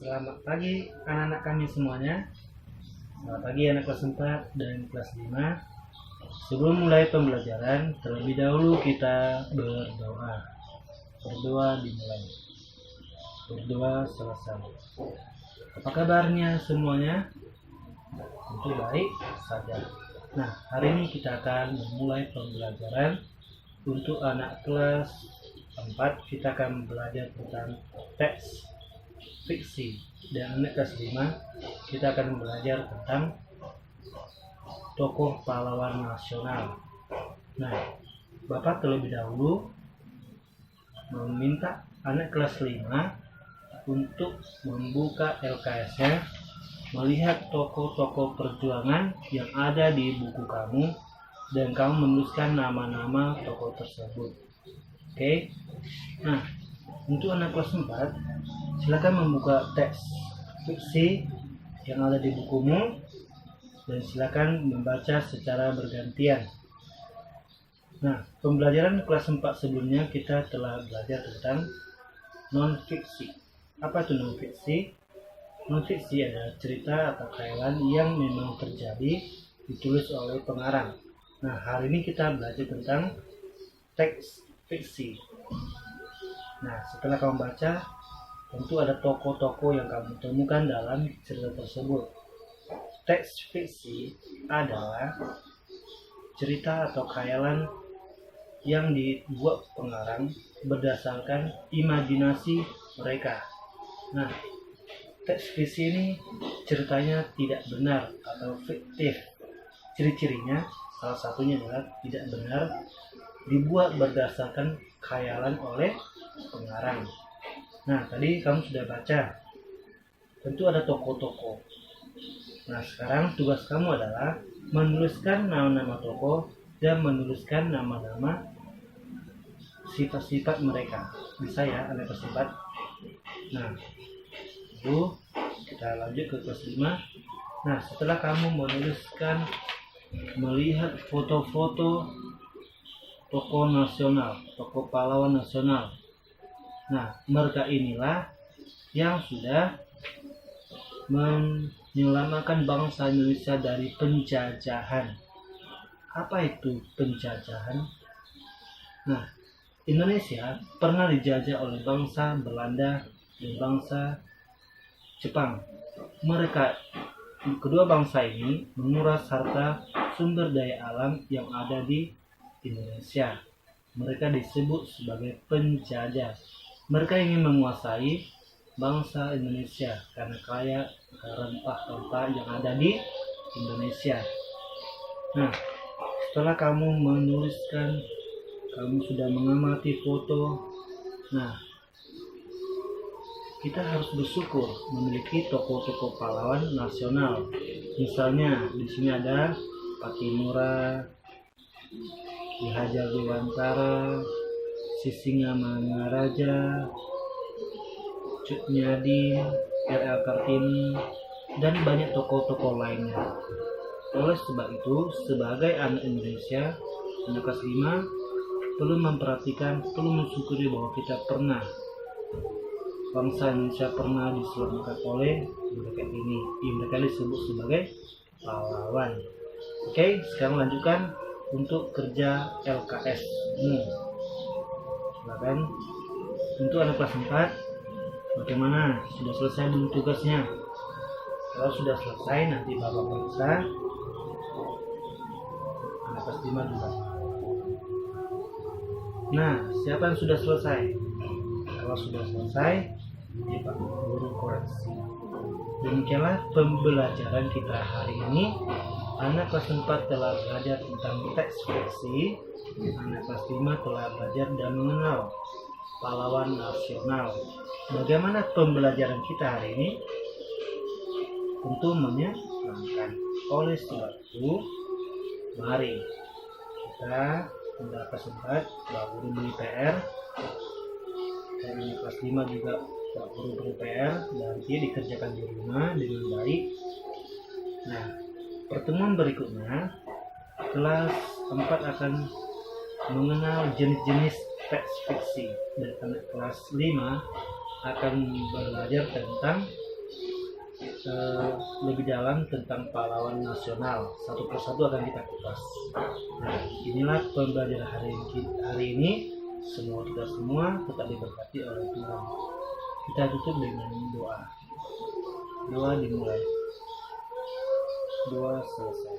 Selamat pagi anak-anak kami semuanya. Selamat pagi anak kelas 4 dan kelas 5. Sebelum mulai pembelajaran, terlebih dahulu kita berdoa. Berdoa dimulai. Berdoa selesai. Apa kabarnya semuanya? Tentu baik saja. Nah, hari ini kita akan memulai pembelajaran. Untuk anak kelas 4 kita akan belajar tentang teks fiksi, dan anak kelas 5 kita akan belajar tentang tokoh pahlawan nasional. Nah, Bapak terlebih dahulu meminta anak kelas 5 untuk membuka LKS-nya, melihat tokoh-tokoh perjuangan yang ada di buku kamu, dan kamu menuliskan nama-nama tokoh tersebut. Oke. Nah, untuk anak kelas 4, silakan membuka teks fiksi yang ada di bukumu dan silakan membaca secara bergantian. Nah, pembelajaran kelas 4 sebelumnya kita telah belajar tentang non-fiksi. Apa itu non-fiksi? Non-fiksi adalah cerita atau khayalan yang memang terjadi, ditulis oleh pengarang. Nah, hari ini kita belajar tentang teks fiksi. Nah, setelah kamu baca, tentu ada tokoh-tokoh yang kamu temukan dalam cerita tersebut. Teks fiksi adalah cerita atau khayalan yang dibuat pengarang berdasarkan imajinasi mereka. Nah, teks fiksi ini ceritanya tidak benar atau fiktif. Ciri-cirinya salah satunya adalah tidak benar, dibuat berdasarkan khayalan oleh pengarang. Nah, tadi kamu sudah baca, tentu ada tokoh-tokoh. Nah, sekarang tugas kamu adalah menuliskan nama-nama tokoh dan menuliskan nama-nama sifat-sifat mereka. Bisa ya, anak kelas 4. Nah, itu kita lanjut ke kelas 5. Nah, setelah kamu menuliskan, melihat foto-foto tokoh nasional, tokoh pahlawan nasional. Nah, mereka inilah yang sudah menyelamatkan bangsa Indonesia dari penjajahan. Apa itu penjajahan? Nah, Indonesia pernah dijajah oleh bangsa Belanda dan bangsa Jepang. Kedua bangsa ini menguras harta sumber daya alam yang ada di Indonesia. Mereka disebut sebagai penjajah. Mereka ingin menguasai bangsa Indonesia karena kaya rempah-rempah yang ada di Indonesia. Nah, setelah kamu menuliskan, kamu sudah mengamati foto. Nah, kita harus bersyukur memiliki tokoh-tokoh pahlawan nasional. Misalnya di sini ada Patimura, Ki Hajar Dewantara, Sisingamangaraja, Cut Nyadin, R.L. Kartini, dan banyak tokoh-tokoh lainnya. Oleh sebab itu, sebagai anak Indonesia, anak kelas 5, perlu memperhatikan, perlu mensyukuri bahwa bangsa Indonesia pernah diselamatkan oleh mereka ini. Mereka disebut sebagai pahlawan. Oke, sekarang lanjutkan untuk kerja LKS-mu. Silakan. Untuk anak kelas 4, bagaimana? Sudah selesai belum tugasnya? Kalau sudah selesai, nanti Bapak periksa. Anak kelas 5 juga. Nah, siapa yang sudah selesai? Kalau sudah selesai, nanti Pak Guru koreksi. Demikianlah pembelajaran kita hari ini. Anak kelas 4 telah belajar tentang teks fiksi. Anak kelas 5 telah belajar dan mengenal pahlawan nasional. Bagaimana pembelajaran kita hari ini? Tentu menyenangkan. Oleh sebab itu, mari kita anak kelas 4 Pak Guru beri PR, dan anak kelas 5 juga Pak Guru beri PR, nanti dikerjakan di rumah dengan baik. Nah, pertemuan berikutnya kelas 4 akan mengenal jenis-jenis teks fiksi, dan anak kelas 5 akan belajar tentang lebih dalam tentang pahlawan nasional. Satu persatu akan kita kupas. Nah, inilah pembelajaran hari ini. Semoga kita semua tetap diberkati oleh Tuhan. Kita tutup dengan doa. Doa dimulai. Doa selesai.